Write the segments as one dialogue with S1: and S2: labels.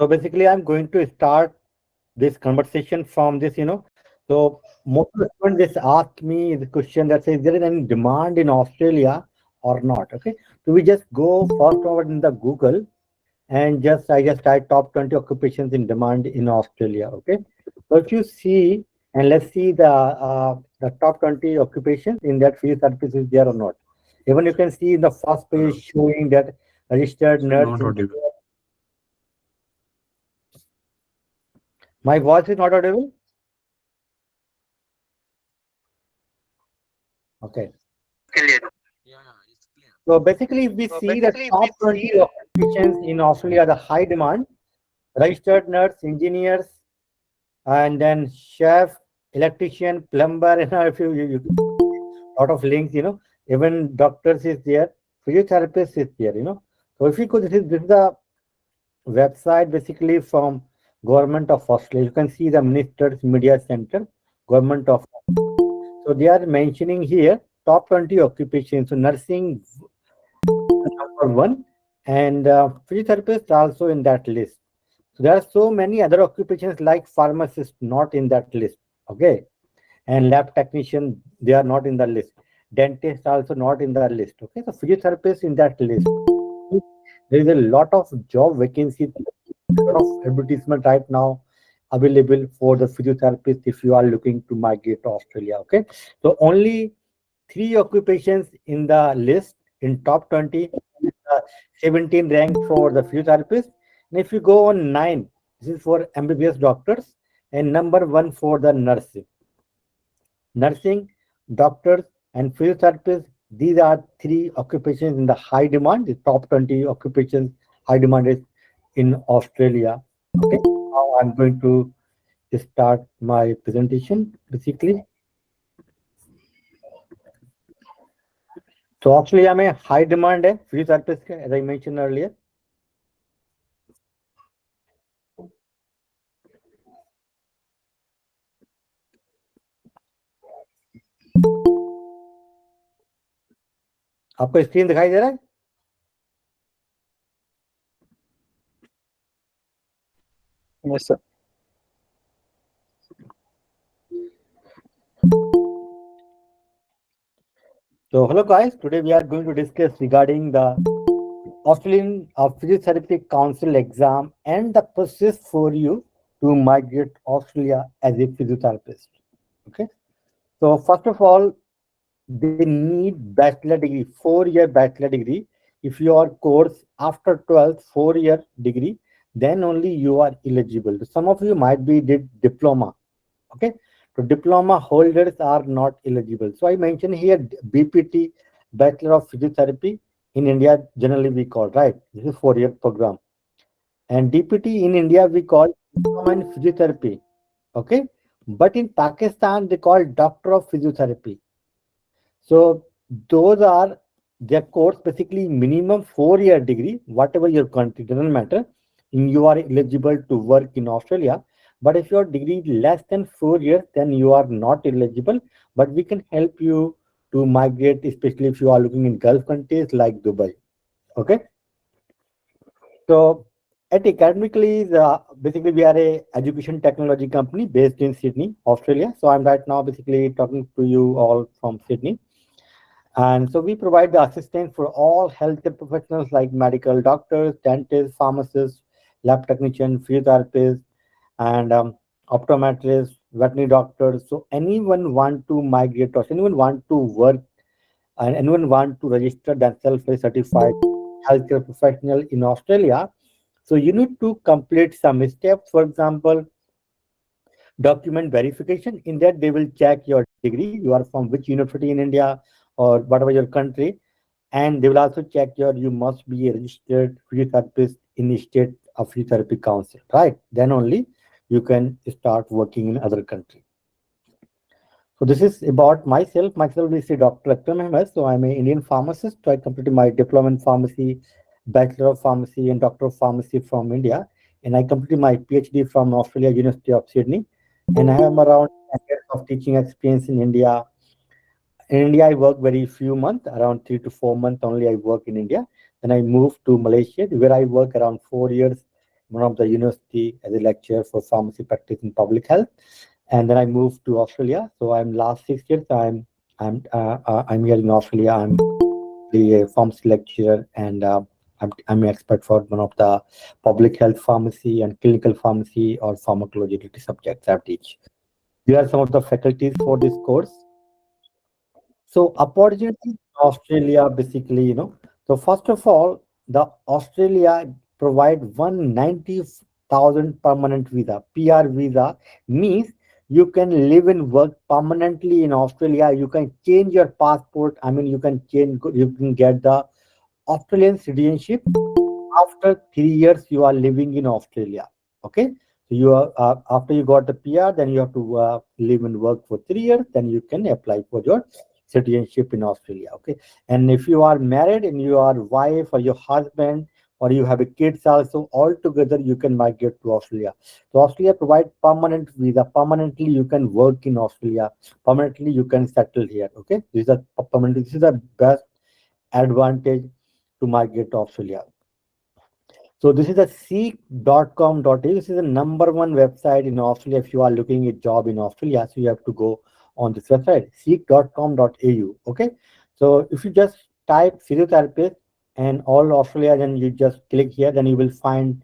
S1: So basically, I'm going to start this conversation from this, So most of the students just ask me the question that says, is there any demand in Australia or not? Okay. So we just go first over in the Google and I just type top 20 occupations in demand in Australia. Okay. So if you see, and let's see the top 20 occupations in that physiotherapist is there or not. Even you can see in the first page showing that registered
S2: Sir,
S1: nurse
S2: not audible.
S1: engineer. My voice is not audible. Okay.
S2: Yeah, it's clear.
S1: So basically, if we see the top 20 occupations in Australia, the high demand, registered nurse, engineers, and then chef, electrician, plumber, and a few lot of links, even doctors is there, physiotherapist is there, So if you could, this is the website basically from Government of Australia. You can see the Minister's Media Center, Government of. So they are mentioning here top 20 occupations. So nursing number one, and physiotherapist also in that list. So there are so many other occupations like pharmacist not in that list. Okay, and lab technician they are not in the list. Dentist also not in the list. Okay, so physiotherapist in that list. There is a lot of job vacancies, a lot of advertisement right now available for the physiotherapist if you are looking to migrate to Australia. Okay, so only three occupations in the list in top 20, 17 rank for the physiotherapist. And if you go on 9, this is for MBBS doctors, and number 1 for the nursing. Nursing, doctors, and physiotherapists, these are three occupations in the high demand. The top 20 occupations high demand is in Australia. Okay, now I'm going to start my presentation basically. तो Australia में high demand है physiotherapist का as I mention earlier आपको screen दिखाई दे रहा है
S3: Yes, sir.
S1: So hello guys, today we are going to discuss regarding the Australian Physiotherapy Council exam and the process for you to migrate Australia as a physiotherapist. Okay, so first of all, they need bachelor degree, 4-year bachelor degree. If your course after 12th 4-year degree, then only you are eligible. Some of you might be did diploma. Okay, so diploma holders are not eligible. So I mentioned here BPT, Bachelor of Physiotherapy. In India, generally we call, right? This is 4-year program. And DPT in India we call Diploma in Physiotherapy. Okay, but in Pakistan they call Doctor of Physiotherapy. So those are their course basically minimum 4-year degree, whatever your country, doesn't matter. You are eligible to work in Australia. But if your degree is less than 4 years, then you are not eligible. But we can help you to migrate, especially if you are looking in Gulf countries like Dubai. Okay. So at Academically, basically we are a education technology company based in Sydney, Australia. So I'm right now basically talking to you all from Sydney. And so we provide the assistance for all healthcare professionals like medical doctors, dentists, pharmacists, lab technicians, physiotherapists, and optometrists, veterinary doctors. So anyone want to migrate or anyone want to work and anyone want to register themselves as a certified healthcare professional in Australia. So you need to complete some steps. For example, document verification. In that, they will check your degree. You are from which university in India or whatever your country. And they will also check you must be a registered physiotherapist in the state of physiotherapy council, right? Then only you can start working in other country. So this is about myself. Myself is Dr. Akram. So I'm an Indian pharmacist. So I completed my diploma in pharmacy, bachelor of pharmacy, and doctor of pharmacy from India. And I completed my PhD from Australia University of Sydney. And I have around 10 years of teaching experience in India. In India, I work very few months, around 3 to 4 months only I work in India. Then I moved to Malaysia, where I work around 4 years one of the university as a lecturer for pharmacy practice in public health, and then I moved to Australia. So I'm last 6 years. I'm here in Australia. I'm the pharmacy lecturer, and I'm an expert for one of the public health pharmacy and clinical pharmacy or pharmacology related subjects I teach. Here are some of the faculties for this course. So opportunities in Australia, basically, So first of all, the Australia provide 190,000 permanent visa. PR visa means you can live and work permanently in Australia. You can change your passport. I mean, you can get the Australian citizenship after 3 years you are living in Australia. Okay, so you are after you got the PR, then you have to live and work for 3 years. Then you can apply for your citizenship in Australia. Okay, and if you are married and your wife or your husband or you have a kids also, all together you can migrate to Australia. So Australia provide permanent visa. Permanently you can work in Australia. Permanently you can settle here. Okay, this is a permanent. This is the best advantage to migrate to Australia. So this is a seek.com.au. This is the number one website in Australia. If you are looking at job in Australia, so you have to go on this website, seek.com.au. Okay. So if you just type physiotherapist and all Australia, then you just click here, then you will find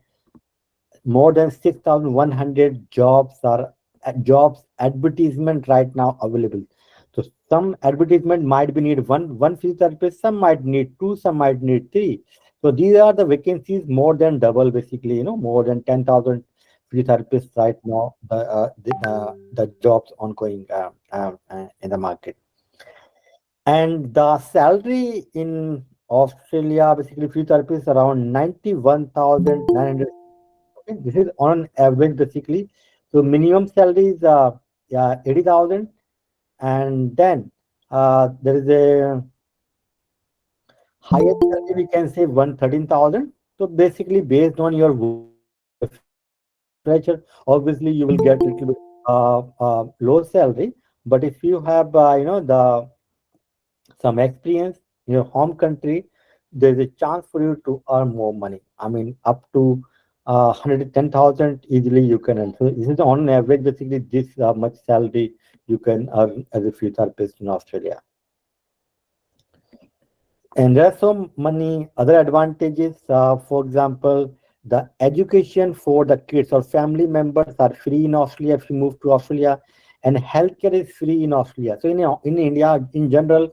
S1: more than 6,100 jobs advertisement right now available. So some advertisement might be need one physiotherapist, some might need two, some might need three. So these are the vacancies more than double, basically, more than 10,000 physiotherapists right now, the jobs ongoing in the market. And the salary in Australia, basically physiotherapy is around 91,900. Okay, this is on average basically. So minimum salary is yeah, 80,000, and then there is a highest salary we can say 113,000. So basically based on your work, if you are a fresher, obviously you will get little bit low salary. But if you have the some experience in your home country, there's a chance for you to earn more money. I mean, up to 110,000 easily you can earn. So this is on average, basically, this much salary you can earn as a physiotherapist in Australia. And there are so many other advantages. For example, the education for the kids or family members are free in Australia if you move to Australia, and healthcare is free in Australia. So in India, in general,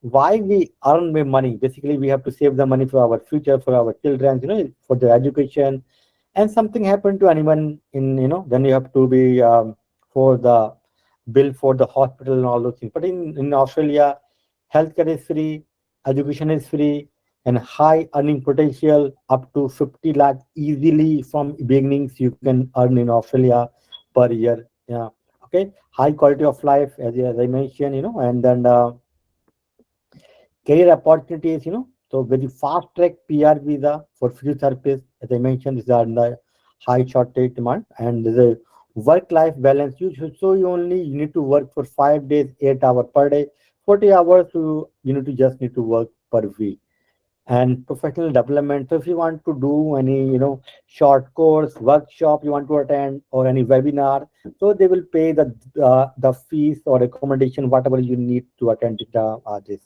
S1: why we earn money, basically we have to save the money for our future, for our children, for their education. And something happened to anyone in, then you have to be for the bill for the hospital and all those things. But in Australia, healthcare is free, education is free, and high earning potential up to 50 lakh easily from beginnings you can earn in Australia per year. Yeah. Okay, high quality of life, as I mentioned, and then career opportunities, so very fast track PR visa for physiotherapists, as I mentioned, these are in the high shortage demand, and there's a work life balance. You need to work for 5 days, 8 hours per day, 40 hours. You need to just need to work per week. And professional development. So if you want to do any, short course, workshop you want to attend, or any webinar, so they will pay the fees or accommodation, whatever you need to attend this.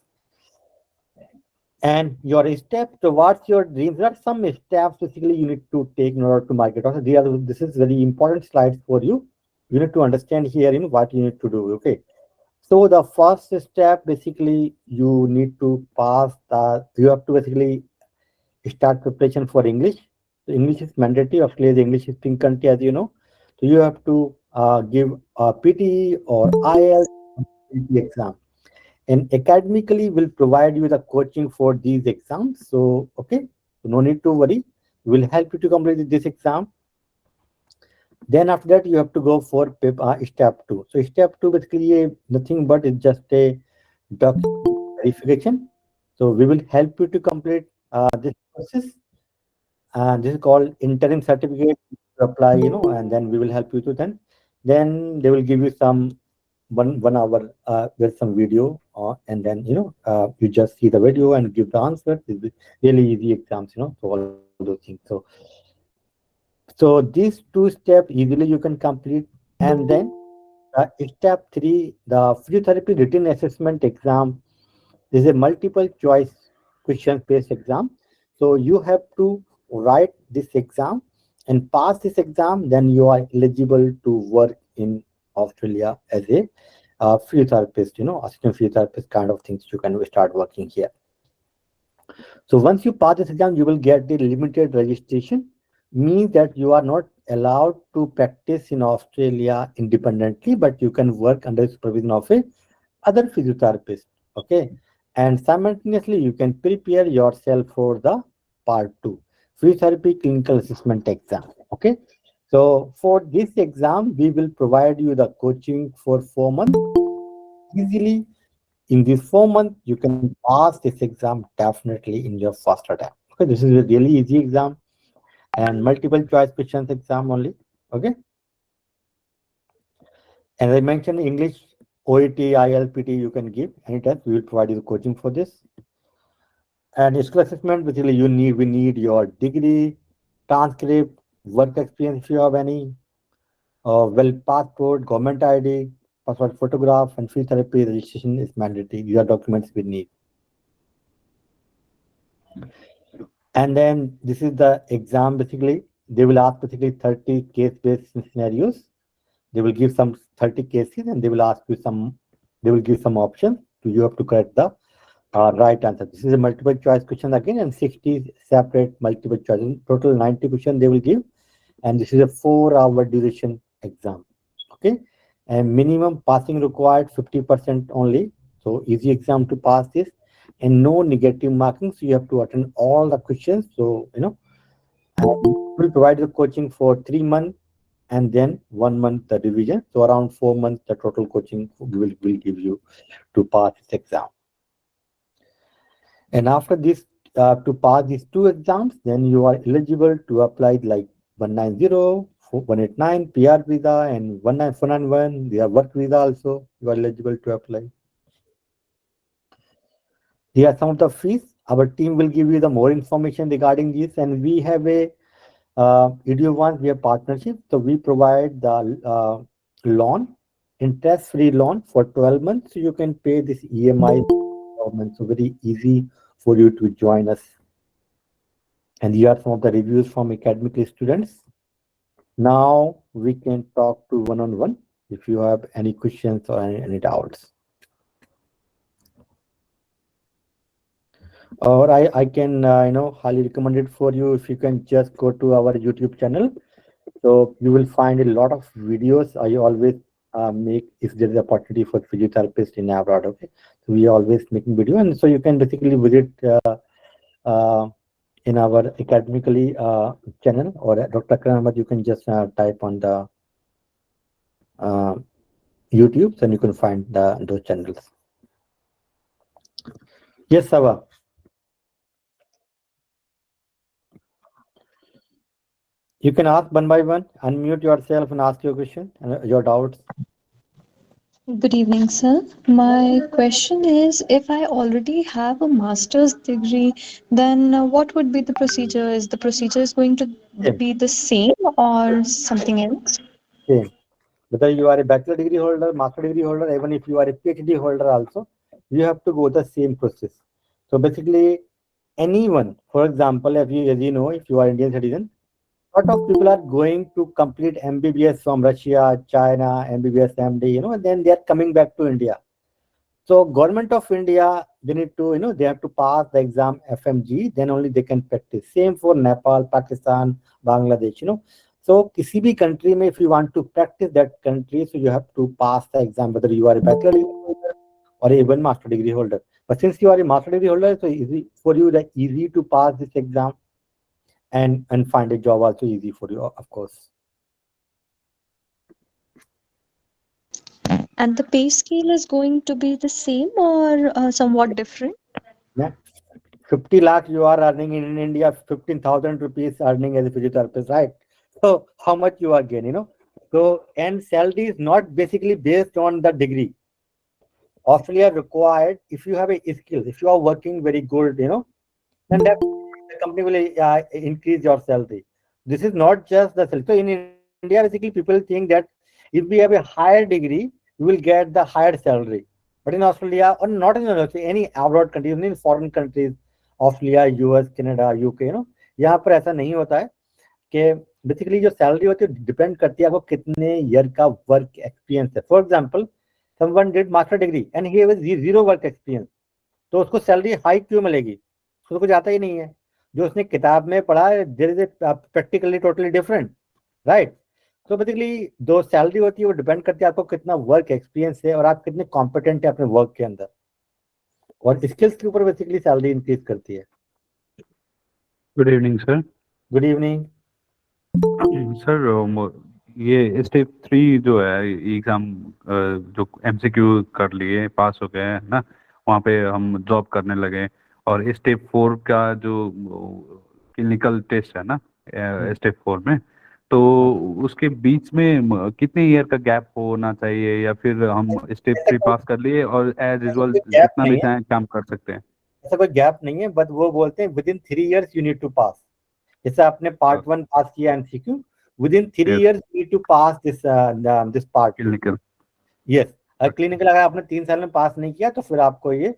S1: And your steps towards your dreams, there are some steps basically you need to take in order to migrate. Also, this is very important slides for you. You need to understand here, what you need to do. Okay. So the first step, basically, you need to you have to basically start preparation for English. So English is mandatory. Australia is English speaking country, as you know. So you have to give a PT or IELTS exam, and academically will provide you the coaching for these exams. So okay, so no need to worry, we'll help you to complete this exam. Then after that you have to go for step 2. So step 2 basically nothing but it's just a document verification. So we will help you to complete this process, and this is called interim certificate to apply, and then we will help you to then they will give you some 1 hour with some video, and then you just see the video and give the answer. It's really easy exams, so all those things. So So these two steps easily you can complete, and then step three, the physiotherapy written assessment exam. This is a multiple choice question based exam. So you have to write this exam and pass this exam, then you are eligible to work in Australia as a physiotherapist, assistant physiotherapist kind of things. You can start working here. So once you pass this exam, you will get the limited registration, means that you are not allowed to practice in Australia independently, but you can work under the supervision of a other physiotherapist. Okay. And simultaneously, you can prepare yourself for the part two, physiotherapy clinical assessment exam. Okay. So for this exam, we will provide you the coaching for 4 months easily. In these 4 months, you can pass this exam definitely in your first attempt. Okay, this is a really easy exam and multiple choice questions exam only. Okay, as I mentioned, English, OET, ILPT, you can give anytime. We will provide you the coaching for this. And skill assessment, basically, we need your degree, transcript, work experience if you have any, well, passport, government ID, passport photograph, and physiotherapy registration is mandatory. These are documents we need. And then this is the exam basically. They will ask basically 30 case-based scenarios. They will give some 30 cases and they will ask you they will give some options. So you have to correct the right answer. This is a multiple choice question again and 60 separate multiple choice. Total 90 questions they will give. And this is a 4-hour duration exam. Okay. And minimum passing required 50% only. So easy exam to pass this and no negative marking. So you have to attend all the questions. So, we'll provide the coaching for 3 months and then 1 month the revision. So around 4 months, the total coaching will give you to pass this exam. And after this, to pass these two exams, then you are eligible to apply like 190, 189 PR visa and 19491. They are work visa also. You are eligible to apply. Here are some of the fees. Our team will give you the more information regarding this, and we have a video one. We have partnership, so we provide the loan, interest-free loan for 12 months. So you can pay this EMI installment. So very easy for you to join us. And here are some of the reviews from academic students. Now we can talk to one-on-one if you have any questions or any doubts. Or I can, highly recommend it for you if you can just go to our YouTube channel. So you will find a lot of videos I always make if there is opportunity for physiotherapist in abroad. Okay, so we are always making video, and so you can basically visit uh, in our academically channel or Dr. Akram Ahmad. You can just type on the uh, YouTube, and you can find those channels. Yes, Sava. You can ask one by one. Unmute yourself and ask your question and your doubts.
S4: Good evening, sir. My question is, if I already have a master's degree, then what would be the procedure? Is the procedure is going to
S1: Same,
S4: be the same or something else?
S1: same. Whether you are a bachelor degree holder, master degree holder, even if you are a PhD holder also, you have to go the same process. So basically, anyone, for example, as you know, if you are Indian citizen, lot of people are going to complete MBBS from Russia, China, MBBS, MD, and then they are coming back to India. So government of India, they need to, they have to pass the exam FMG, then only they can practice. Same for Nepal, Pakistan, Bangladesh. So किसी भी country में if you want to practice that country, so you have to pass the exam, whether you are a bachelor degree holder or even master degree holder. But since you are a master degree holder, so easy for you, that easy to pass this exam and find a job also easy for you, of course.
S4: And the pay scale is going to be the same or somewhat different?
S1: Yeah. 50 lakh you are earning in India, 15,000 rupees earning as a physiotherapist, right? So how much you are getting? So, and salary is not basically based on the degree. Australia required, if you have a skill, if you are working very good, then that the company will increase your salary. This is not just the salary. So in India, basically people think that if we have a higher degree, we will get the higher salary. But in Australia, or not in Australia, any abroad countries, in foreign countries, Australia, US, Canada, UK, यहाँ पर ऐसा नहीं होता है कि basically जो salary होती है डिपेंड करती है आपको कितने ईयर का वर्क एक्सपीरियंस है. For example, someone did master degree and he have zero work experience, तो उसको सैलरी हाई क्यों मिलेगी? उसको कुछ आता ही नहीं है. जो उसने किताब में पढ़ा है, there is a practically totally different, right? तो बेसिकली जो सैलरी होती है वो डिपेंड करती है आपको कितना वर्क एक्सपीरियंस है और आप कितने कॉम्पिटेंट है अपने वर्क के अंदर, और स्किल्स के ऊपर बेसिकली सैलरी इंक्रीज करती है.
S5: Good evening sir.
S1: Good evening
S5: sir, ये स्टेप 3 जो है एग्जाम, जो एमसीक्यू कर लिए, पास हो गए है ना, वहाँ पे हम जॉब करने लगे, और स्टेप 4 का जो क्लिनिकल टेस्ट है ना स्टेप 4 में, तो उसके बीच में कितने ईयर का गैप होना चाहिए, या फिर हम स्टेप 3 पास कर लिए और एज यूजुअल
S1: गैप
S5: जितना भी
S1: नहीं है,
S5: चाहें काम कर सकते हैं?
S1: ऐसा कोई गैप नहीं है, बट वो बोलते हैं within 3 years you need to pass. जैसे आपने पार्ट 1 पास किया MCQ, within 3 years you need to pass this part
S5: clinical.
S1: Yes. Clinical अगर आपने 3 साल में पास नहीं किया तो फिर आपको ये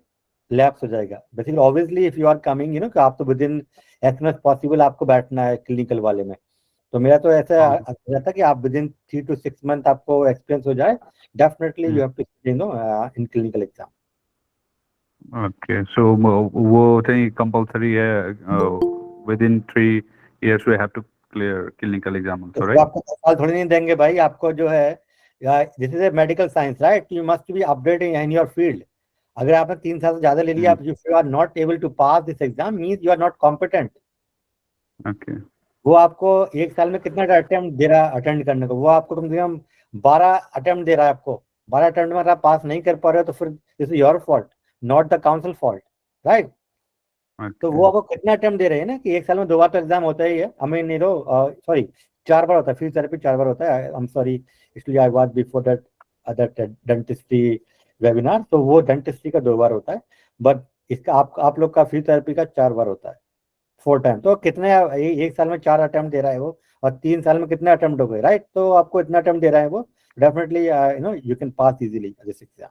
S1: लैप्स हो जाएगा. Basically obviously if you are coming कि आप तो within as soon as possible आपको बैठना है क्लिनिकल वाले में. तो मेरा तो ऐसा रहता है कि आप विद इन 3 to 6 month आपको एक्सपीरियंस हो जाए, definitely you have to in clinical exam.
S5: Okay, so वो थिंग कंपलसरी है, within 3 years we have to clear clinical exam also,
S1: तो
S5: right?
S1: आपको 2 साल थोड़ी नहीं देंगे भाई, आपको जो है this is a medical science, right? You must be updated in your field. अगर आपने 3 साल से ज्यादा ले लिया, if you are not able to pass this exam means you are not competent.
S5: Okay.
S1: वो आपको 1 साल में कितना अटेम्प्ट दे रहा है अटेंड करने को? वो आपको कम से कम 12 अटेम्प्ट दे रहा है आपको. 12 अटेम्प्ट में अगर आप पास नहीं कर पा रहे हो तो फिर this is your fault, not the council fault, right? तो वो आपको कितना अटेम्प्ट दे रहे हैं ना, कि 1 साल में 2 बार तो एग्जाम होता ही है. आई मीन सॉरी, 4 बार होता है. फिजियोथेरेपी 4 बार होता है. आई एम सॉरी, इसलिए I was before that other dentistry webinar, तो वो डेंटिस्ट्री का 2 बार होता है, बट इसका आप लोग का फिजियोथेरेपी का 4 बार होता है, 4 टाइम. तो कितने 1 साल में 4 अटेम्प्ट दे रहा है वो, और 3 साल में कितने अटेम्प्ट हो गए, राइट? तो आपको इतना अटेम्प्ट दे रहा है वो, definitely you can pass easily this exam.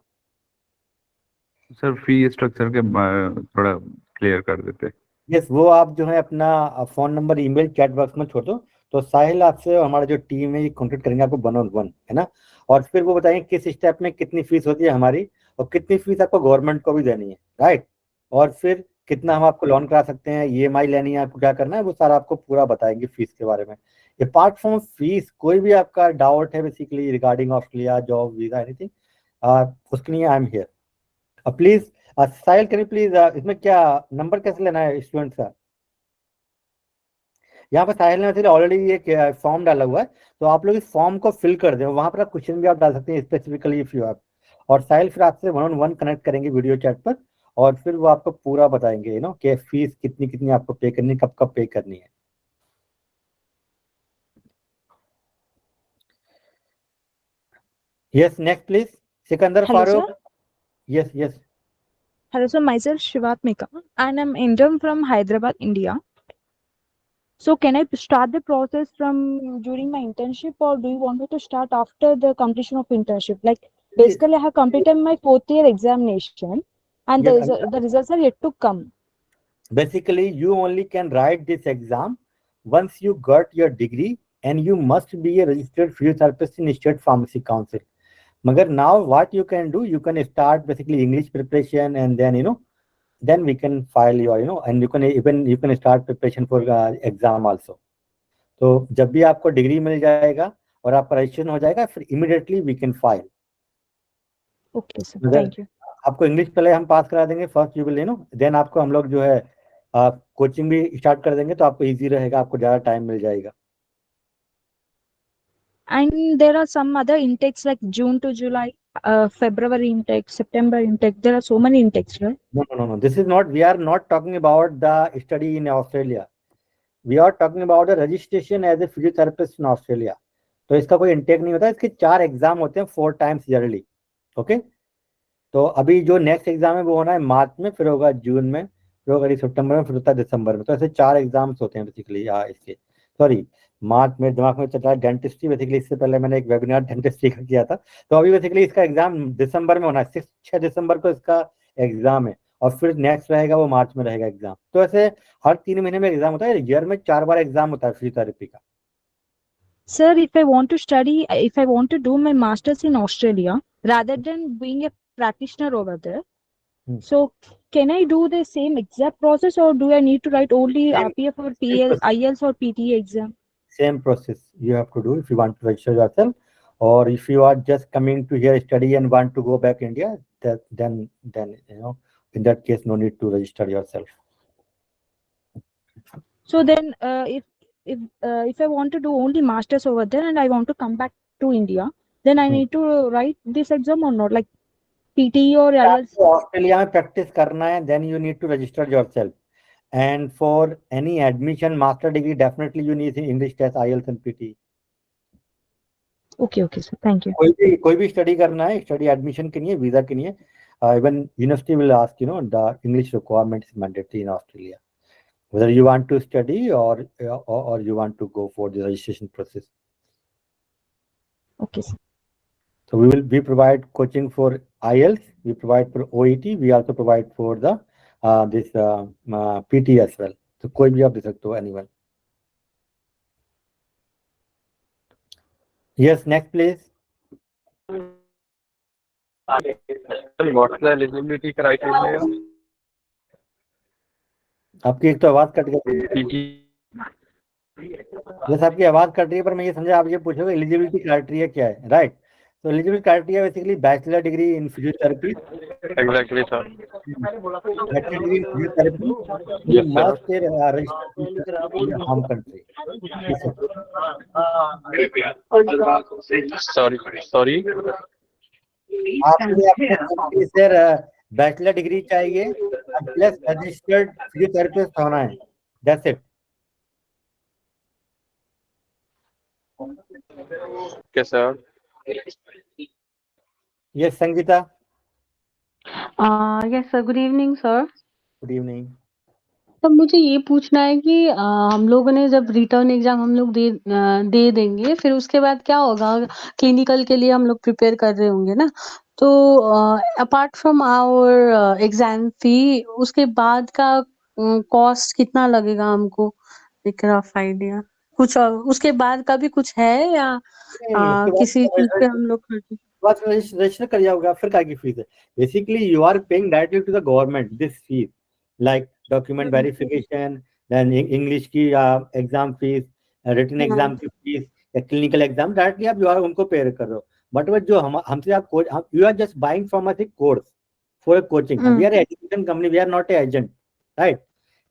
S5: Sir, fee structure के थोड़ा क्लियर कर देते.
S1: यस, वो आप जो है अपना phone number email chat box में छोड़ दो, तो साहिल आपसे हमारा जो टीम है ये कॉन्टेक्ट करेंगे आपको 1-on-1, है ना? और फिर वो बताएंगे किस स्टेप में कितनी फीस होती है हमारी, और कितनी फीस आपको गवर्नमेंट को भी देनी है, राइट? और फिर कितना हम आपको लोन करा सकते हैं, ईएमआई लेनी है, आपको क्या करना है, वो सारा आपको पूरा बताएंगे फीस के बारे में. अपार्ट फ्रॉम फीस, कोई भी आपका डाउट है basically regarding Australia job visa anything, उसके लिए I am here. Please Sahil, can you please, इसमें क्या नंबर कैसे लेना है स्टूडेंट का? यहाँ पर साहिल ने ऑलरेडी एक फॉर्म डाला हुआ है, तो आप लोग इस फॉर्म को फिल कर दें. वहां पर आप क्वेश्चन भी आप डाल सकते हैं स्पेसिफिकली इफ यू हैव. और साहिल फिर आपसे 1-on-1 कनेक्ट करेंगे वीडियो चैट पर, और फिर वो आपको पूरा बताएंगे कि फीस कितनी कितनी आपको पे करनी, कब कब पे करनी है. Yes, next please, Sikandar
S6: Hello,
S1: Farooq.
S6: sir.
S1: Yes yes.
S6: Hello, sir. Myself Shivatmika, and I'm interim from Hyderabad, India. So, can I start the process from during my internship, or do you want me to start after the completion of internship? Like, basically, I have completed my 4th year examination, and
S1: Yes,
S6: the results are yet to come.
S1: basically you only can write this exam once you got your degree, and you must be a registered physiotherapist in state pharmacy council. Magar now what you can do, you can start basically English preparation, and then then we can file your and you can start preparation for exam also. तो जब भी आपको degree मिल जाएगा और आपका registration हो जाएगा, फिर immediately we can file.
S6: Okay, sir. Thank you.
S1: आपको इंग्लिश पहले हम पास करा देंगे, फर्स्ट यू विल देन आपको हम लोग जो है कोचिंग भी स्टार्ट कर देंगे, तो आपको इजी रहेगा, आपको ज़्यादा टाइम मिल जाएगा.
S6: And there are some other intakes like June to July, February intake, September intake. There are so many intakes, right?
S1: No. This is not, we are not talking about the study in Australia. We are talking about the registration as a physiotherapist in Australia. तो इसका कोई intake नहीं होता, इसके 4 exam होते हैं 4 times yearly. Okay, तो अभी जो नेक्स्ट एग्जाम है वो होना है मार्च में, फिर होगा जून में, फिर होगा सितंबर में, फिर होता है दिसंबर में. तो ऐसे 4 एग्जाम्स होते हैं बेसिकली इसके. सॉरी मार्च में दिमाग में चल रहा है डेंटिस्ट्री। बेसिकली इससे पहले मैंने एक वेबिनार डेंटिस्ट्री का किया था, तो अभी बेसिकली इसका एग्जाम दिसंबर में होना है, 6 दिसंबर को इसका एग्जाम है, और फिर नेक्स्ट रहेगा वो मार्च में रहेगा एग्जाम। तो ऐसे हर 3 महीने में एग्जाम होता है, ईयर में 4 बार एग्जाम होता है फिजियोथेरेपी का।
S6: Sir, if I want to study, if I want to do my masters in Australia, rather than being a practitioner over there, so can I do the same exact process, or do I need to write only RPF or PL, IELTS or PTE exam?
S1: Same process you have to do if you want to register yourself, or if you are just coming to here study and want to go back India, then in that case no need to register yourself.
S6: So then, if I want to do only masters over there and I want to come back to India, then I need to write this exam or not, like PTE or IELTS?
S1: Australia में practice करना है, then you need to register yourself, and for any admission master degree definitely you need English test, IELTS and PTE.
S6: Okay, sir. Thank you.
S1: कोई भी study करना है, study admission के लिए, visa के लिए, even university will ask the English requirement is mandatory in Australia, whether you want to study or you want to go for the registration process.
S6: Okay, sir.
S1: So we provide coaching for IELTS, we provide for OET, we also provide for the this PT as well. So कोई भी आप दे सकते हो, anyone. Yes, next please.
S3: What's the eligibility criteria?
S1: आपकी एक तो आवाज cut गई। जैसे आपकी आवाज कट रही है, पर मैं ये समझा आप ये पूछोगे एलिजिबिलिटी क्राइटेरिया क्या है, राइट? तो eligibility criteria basically bachelor degree in physiotherapy.
S3: Exactly, sir.
S1: Bachelor degree in physiotherapy must register in home country.
S3: Sorry.
S1: आपको सर बैचलर डिग्री चाहिए प्लस रजिस्टर्ड फिजियोथेरेपिस्ट होना है, that's it.
S3: Okay, sir.
S1: Yes Sangeeta.
S7: Yes sir, good evening sir.
S1: Good evening.
S7: तो मुझे ये पूछना है कि हम लोगों ने जब रिटर्न एग्जाम हम लोग दे देंगे, फिर उसके बाद क्या होगा? क्लिनिकल के लिए हम लोग प्रिपेयर कर रहे होंगे ना, तो apart from our exam fee, उसके बाद का कॉस्ट कितना लगेगा हमको? एक रफ आइडिया कुछ, उसके बाद का भी कुछ है या किसी चीज पे हम लोग खर्च?
S1: बस रजिस्टर कर जाओगे, फिर क्या की फीस है? Basically you are paying directly to the government this fees, like document verification, then English की एग्जाम फीस, रिटन एग्जाम की फीस, या क्लिनिकल एग्जाम, डायरेक्टली आप उनको पे कर रहे हो। बट वो जो हमसे आप you are just buying from a course for coaching, we are education company, we are not a agent, right?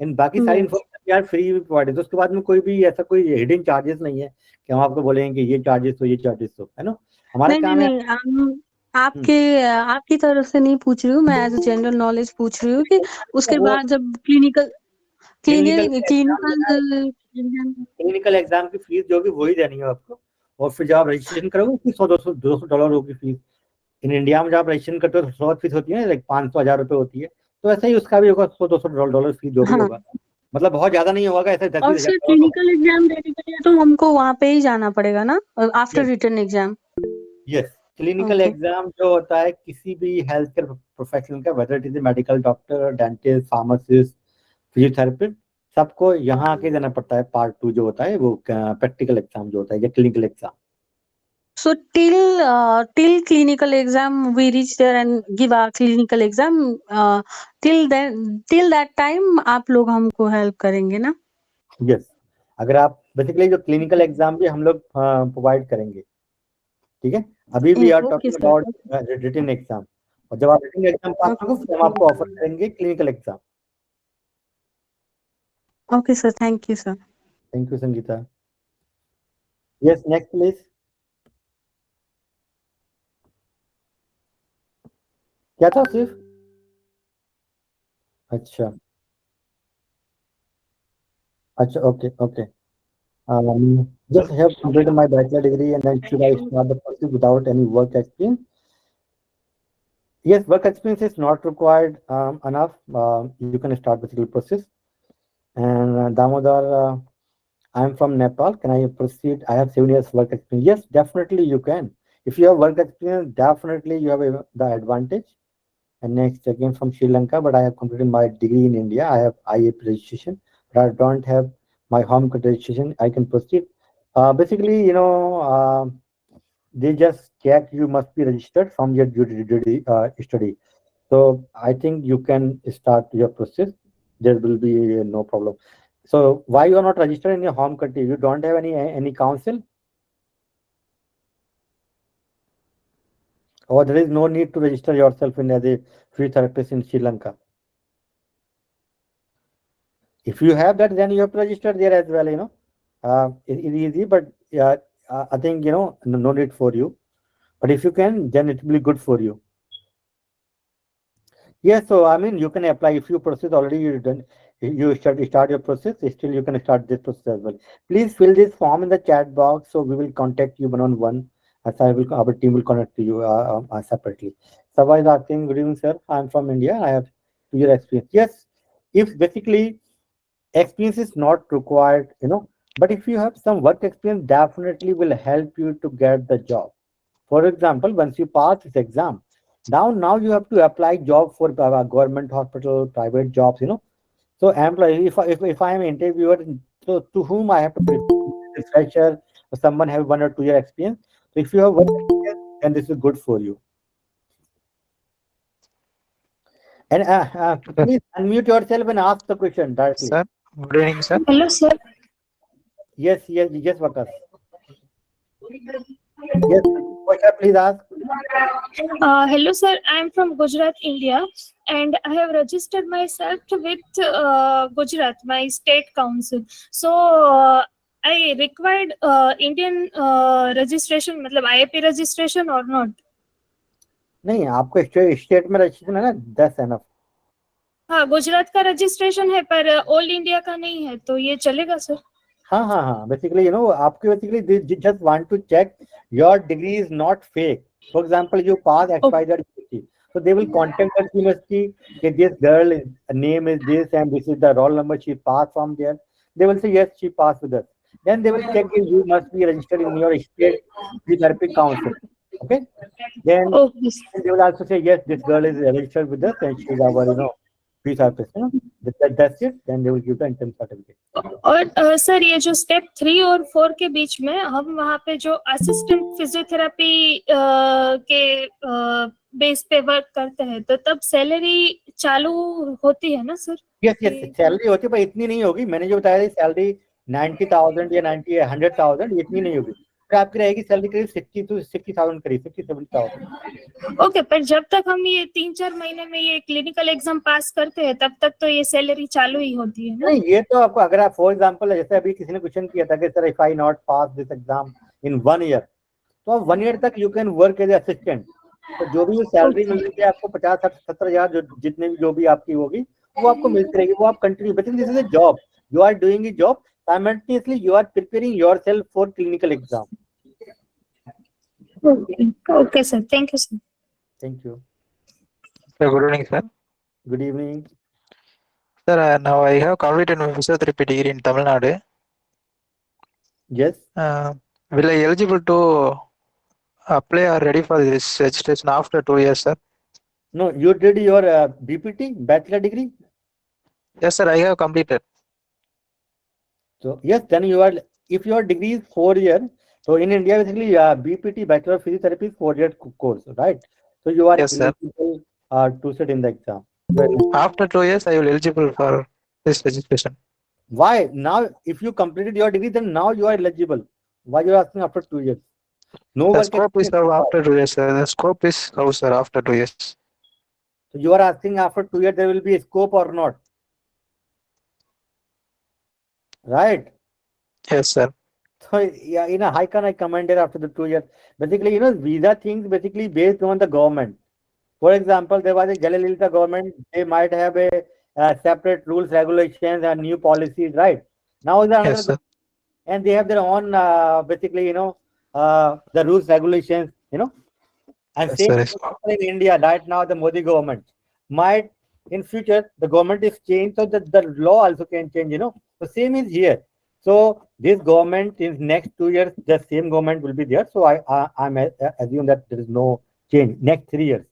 S1: इन बाकी सारी information we are free provided. तो उसके बाद में कोई भी ऐसा कोई हिडन चार्जेस नहीं है कि हम आपको बोलेंगे कि ये चार्जेस हो, ये चार्जेस हो, है ना? हमारा काम है।
S7: आपकी तरफ से नहीं पूछ रही हूँ मैं, एज जनरल नॉलेज पूछ रही हूँ कि उसके बाद जब
S1: क्लिनिकल एग्जाम की फीस जो भी वही देनी है आपको, और फिर जब आप रजिस्ट्रेशन करोगे उसकी $100-200 होगी फीस। इन इंडिया में जब आप रजिस्ट्रेशन करते हो तो 100 फीस होती है, लाइक 500-1000 रुपए होती है, तो ऐसा ही उसका भी होगा, $100-200 फीस जो भी होगा, मतलब बहुत ज्यादा नहीं होगा, ऐसे 10,000।
S7: और सर क्लिनिकल एग्जाम देने के लिए तो हमको वहाँ पे ही जाना पड़ेगा ना, after written exam?
S1: Yes, clinical exam जो होता है किसी भी हेल्थ केयर प्रोफेशनल का, whether it is medical doctor, dentist, pharmacist, physiotherapist, सबको यहाँ आके देना पड़ता है। पार्ट 2 जो होता है वो प्रैक्टिकल एग्जाम जो होता है, या clinical exam.
S7: So till clinical exam we reach there and give our clinical exam. Till that time आप लोग हमको हेल्प करेंगे ना?
S1: यस, अगर आप बेसिकली जो क्लिनिकल एग्जाम भी हम लोग प्रोवाइड करेंगे, ठीक है? अभी भी are talking about written exam, और जब आप रिटन एग्जाम पास करोगे फिर हम आपको ऑफर करेंगे clinical exam.
S7: Okay sir, thank you sir.
S1: Thank you Sangeeta. Yes, next please. क्या था सिर्फ? अच्छा, okay okay. Just have completed my bachelor degree and then should I start the process without any work experience? Yes, work experience is not required enough. You can start the process. And Damodar, I'm from Nepal. Can I proceed? I have 7 years work experience. Yes, definitely you can. If you have work experience, definitely you have the advantage. And next again from Sri Lanka, but I have completed my degree in India. I have IAP registration, but I don't have my home country registration. I can proceed. Basically, they just check you must be registered from your duty study. So I think you can start your process. There will be no problem. So why you are not registered in your home country? You don't have any council, or there is no need to register yourself in as a physiotherapist in Sri Lanka. If you have that, then you have to register there as well. It's easy, but I think no need for you. But if you can, then it will be good for you. Yes, so I mean, you can apply if you process already. You done. You start your process. Still, you can start this process as well. Please fill this form in the chat box. So we will contact you one on one. As our team will connect to you separately. Sabha is asking, good evening, sir. I'm from India. I have 2 year experience. Yes, if basically experience is not required, but if you have some work experience, definitely will help you to get the job. For example, once you pass this exam, now you have to apply job for government hospital, private jobs. So employee, if I am an interviewer, so to whom I have to prefer, a fresher or someone have 1 or 2 year experience. So if you have work experience, then this is good for you. And please unmute yourself and ask the question directly.
S2: Sir, good evening, sir.
S6: Hello, sir.
S1: Yes, Vakas. Yes, question, please ask.
S8: Hello, sir. I'm from Gujarat, India, and I have registered myself with Gujarat, my state council. So I required Indian registration, मतलब IAP registration or not?
S1: नहीं, आपको state में registration है ना, that's enough.
S8: हाँ, गुजरात का registration है पर ऑल इंडिया का नहीं है, तो ये चलेगा सर?
S1: हाँ. Basically, आपके basically they just want to check your degree is not fake. For example, you pass XYZ university, so they will contact that university. That this girl name is this and this is the roll number she passed from there. They will say yes, she passed with us. Then they will check if you must be registered in your state physiotherapy council. Okay. Then they will also say yes, this girl is registered with us and she's our physiotherapist. That's it. Then they will give the interim certificate.
S8: और sir ये जो step 3 और 4 के बीच में हम वहाँ पे जो असिस्टेंट फिजियोथेरेपी के बेस पे वर्क करते हैं, तो तब सैलरी चालू होती है ना सर?
S1: यस सैलरी होती है, पर इतनी नहीं होगी. मैंने जो बताया सैलरी 90,000 या 100,000 इतनी नहीं होगी. फिर आपकी रहेगी सैलरी करीब 60 to 60,000 करीब 60-70,000.
S8: ओके, पर जब तक हम ये 3-4 महीने में ये क्लिनिकल एग्जाम पास करते हैं, तब तक तो ये सैलरी चालू ही होती है ना?
S1: नहीं, ये तो आपको अगर आप फॉर एग्जांपल जैसे अभी किसी ने क्वेश्चन किया था कि sir if I not pass this exam in 1 year, तो आप 1 year तक you can work as assistant. तो जो भी सैलरी मिल रही है आपको 50-70,000 जितने भी जो भी आपकी होगी वो आपको मिलती रहेगी. वो आप continue, but this is a job, you are doing a job, simultaneously you are preparing yourself for clinical exam.
S8: Okay, sir. Thank you, sir.
S1: Thank you.
S2: Sir, good evening, sir.
S1: Good evening.
S2: Sir, now I have completed my physiotherapy degree in Tamil Nadu.
S1: Yes.
S2: Will I eligible to apply or ready for this registration after 2 years, sir?
S1: No, you did your BPT, bachelor degree?
S2: Yes, sir, I have completed.
S1: So yes, then you are, if your degree is 4 years, so in India basically BPT, Bachelor of Physiotherapy is 4 year course, right? So you are
S2: Yes, sir.
S1: eligible to sit in the exam.
S2: After 2 years, I will eligible for this registration.
S1: Why? Now, if you completed your degree, then now you are eligible. Why you are asking after 2 years? No
S2: The
S1: work
S2: scope is
S1: experience.
S2: after 2 years, sir. The scope is how, sir, after 2 years.
S1: So you are asking after 2 years there will be a scope or not? Right?
S2: Yes, sir.
S1: So yeah, how can I comment it after the 2 years? Basically, visa things basically based on the government. For example, there was a Jayalalitha government, they might have a separate rules, regulations, and new policies, right? Now is another
S2: Yes, sir.
S1: and they have their own basically, the rules, regulations, and
S2: Yes,
S1: same
S2: sir, yes.
S1: in India right now, the Modi government might in future the government is changed, so that the law also can change, So same is here. So this government in next 2 years, the same government will be there. So I'm assume that there is no change next 3 years.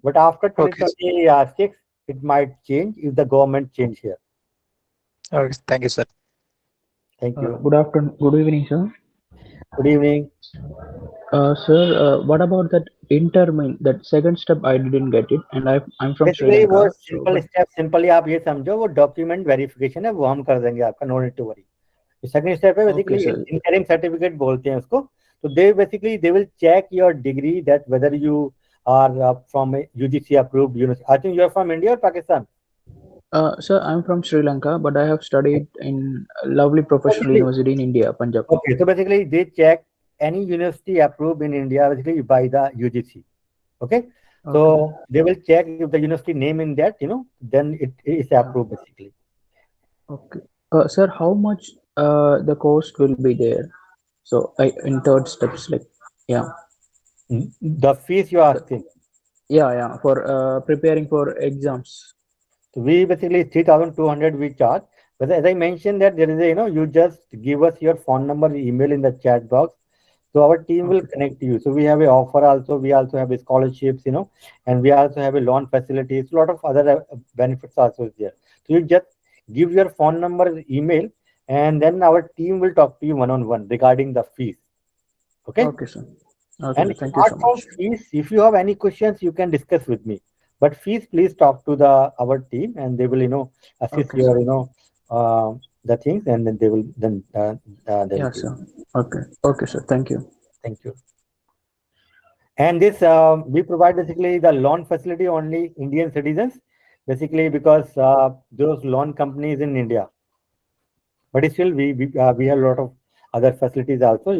S1: But after
S2: Okay.
S1: 2026, it might change if the government change here.
S2: Okay. Thank you, sir.
S1: Thank you.
S9: Good afternoon, good evening, sir.
S1: Good evening.
S9: Sir, what about that intermin? That second step, I didn't get it, and I'm from Sri
S1: basically वो
S9: Lanka. So,
S1: simple step, simply आप ये समझो वो document verification है, वो हम कर देंगे आपका, no need to worry. Second step है
S9: okay,
S1: basically
S9: sir.
S1: Interim certificate बोलते हैं उसको. तो they basically they will check your degree that whether you are from UGC approved university. I think you are from India और Pakistan.
S9: Sir, I'm from Sri Lanka, but I have studied in a lovely professional university in India, Punjab.
S1: Okay, so basically they check any university approved in India basically by the UGC. Okay, so they will check if the university name in that, then it is approved basically.
S9: Okay. Sir, how much the cost will be there? So, in third steps, like, yeah.
S1: The fees you are asking.
S9: Yeah, for preparing for exams.
S1: So we basically 3,200 we charge. But as I mentioned that there is a, you just give us your phone number, email in the chat box. So our team will connect you. So we have a offer also. We also have a scholarships, and we also have a loan facilities. A lot of other benefits also is there. So you just give your phone number, email, and then our team will talk to you one-on-one regarding the fees. Okay.
S9: Okay, sir. Okay,
S1: And
S9: thank you so
S1: apart
S9: much.
S1: from fees, if you have any questions, you can discuss with me. But fees, please talk to our team, and they will, assist
S9: Okay,
S1: your, the things, and then they will they
S9: Yeah,
S1: will give.
S9: sir. Okay, sir. Thank you.
S1: Thank you. And this we provide basically the loan facility only Indian citizens, basically because those loan companies in India. But still, we have a lot of other facilities also.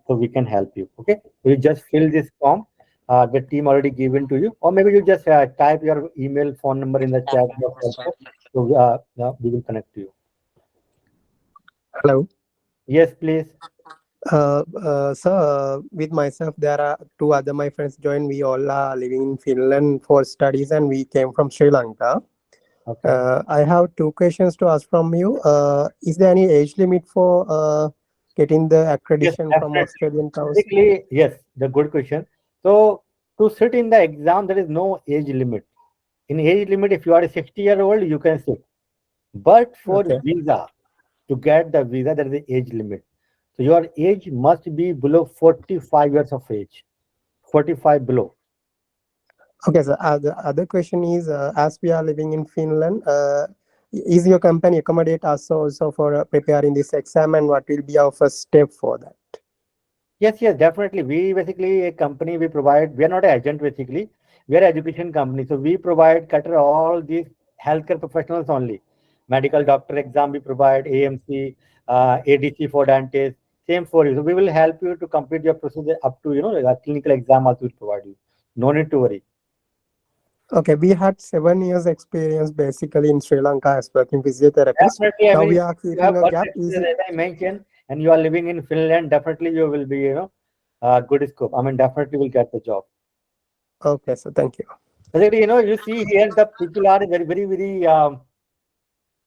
S1: So we can help you. Okay, so you just fill this form. The team already given to you, or maybe you just type your email, phone number in the chat box also. So we will connect to you.
S10: Hello.
S1: Yes, please.
S10: Sir, with myself, there are two other my friends joined. We all are living in Finland for studies, and we came from Sri Lanka.
S1: Okay.
S10: I have two questions to ask from you. Is there any age limit for getting the accreditation from
S1: definitely.
S10: Australian Council?
S1: Basically, yes, the good question. So to sit in the exam, there is no age limit. In age limit, if you are a 60-year-old, you can sit. But for visa, to get the visa, there is an age limit. So your age must be below 45 years of age. 45 below.
S10: Okay, sir. The other question is, as we are living in Finland, is your company accommodate us also for preparing this exam, and what will be our first step for that?
S1: Yes, definitely. We basically a company, we provide, we are not an agent basically. We are an education company. So we provide, cater all these healthcare professionals only. Medical doctor exam we provide, AMC, ADC for dentist, same for you. So we will help you to complete your procedure up to, a clinical exam also we provide you. No need to worry.
S10: Okay, we had 7 years experience basically in Sri Lanka as working physiotherapist.
S1: Definitely,
S10: Now we are keeping a gap.
S1: As I mentioned, and you are living in Finland, definitely you will be, good scope. I mean, definitely will get the job.
S10: Okay, so thank you.
S1: Basically, you see here the people are very, very, very.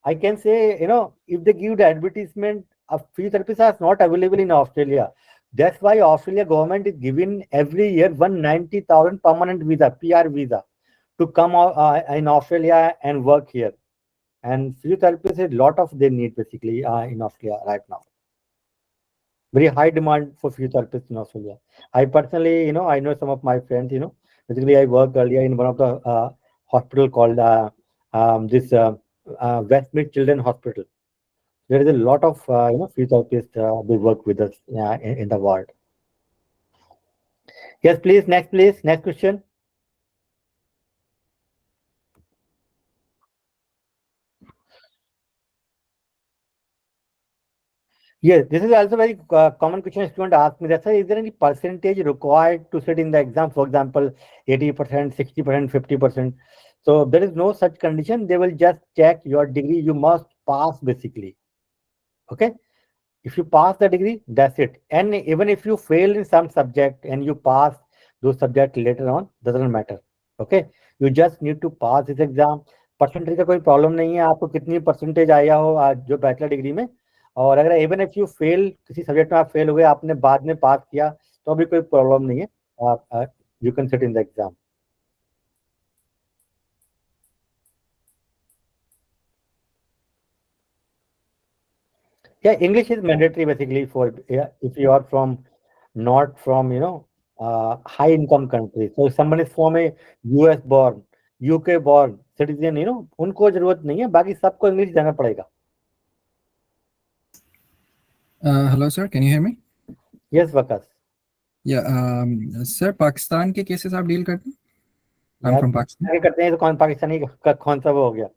S1: I can say, if they give the advertisement, physiotherapists are not available in Australia. That's why Australia government is giving every year 190,000 permanent visa, PR visa, to come in Australia and work here. And physiotherapists, a lot of they need basically in Australia right now. Very high demand for physiotherapists in Australia. I personally, I know some of my friends, basically I worked earlier in one of the hospital called this Westmead Children Hospital. There is a lot of, physiotherapists, they work with us in the world. Yes, please. Next question. Yes, this is also very common question student ask me that, sir, is there any percentage required to sit in the exam? For example, 80%, 60%, 50%. So there is no such condition. They will just check your degree. You must pass basically. Okay. If you pass the degree, that's it. And even if you fail in some subject and you pass those subjects later on, doesn't matter. Okay. You just need to pass this exam. Percentage का कोई problem नहीं है, आपको कितनी percentage आया हो जो bachelor degree में, और अगर इवन इफ यू फेल, किसी सब्जेक्ट में आप फेल हो गए, आपने बाद में पास किया, तो भी कोई प्रॉब्लम नहीं है, आप you can sit in the exam. Yeah, English is mandatory basically for, yeah, if you are from not from high income country. So if someone is from a US born, UK born citizen, उनको जरूरत नहीं है, बाकी सबको English जाना पड़ेगा.
S11: Hello, sir. Can you hear me?
S1: Yes, Vakas.
S11: Yeah, sir, Pakistan के cases आप डील करते हैं? I'm
S1: यार
S11: from Pakistan.
S1: आगे करते हैं तो कौन पाकिस्तानी का कौन सा वो हो गया.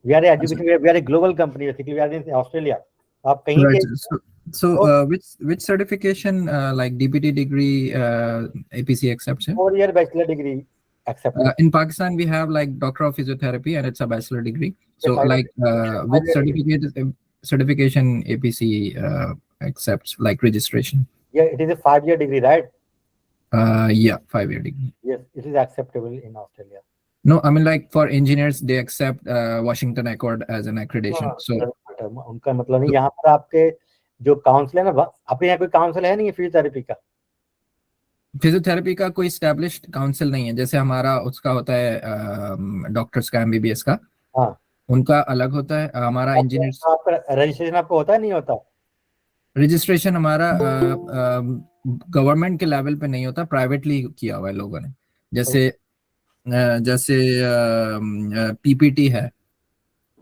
S1: We are education, we are a global company basically, we are in Australia. आप कहीं
S11: Right.
S1: के
S11: So which certification like DPT degree APC accepts?
S1: 4-year bachelor degree accepted.
S11: In Pakistan, we have like Doctor of Physiotherapy and it's a bachelor degree. So
S1: Yes,
S11: like which certification APC accepts like registration?
S1: Yeah, it is a 5-year degree, right?
S11: Yeah, 5-year degree.
S1: Yes, it is acceptable in Australia.
S11: No, I mean like for engineers, they accept Washington Accord as an accreditation. So
S1: उनका मतलब नहीं, यहाँ पर आपके जो council है ना, आपके यहाँ कोई काउंसिल है नहीं फिजियोथेरेपी का?
S11: फिजियोथेरेपी का कोई स्टैब्लिश्ड काउंसिल नहीं है, जैसे हमारा उसका होता है डॉक्टर्स का MBBS का.
S1: हाँ,
S11: उनका अलग होता है. हमारा इंजीनियर्स
S1: आपका रजिस्ट्रेशन आपको होता है, नहीं होता?
S11: रजिस्ट्रेशन हमारा गवर्नमेंट के लेवल पे नहीं होता, प्राइवेटली किया हुआ है लोगों ने. जैसे PPT है,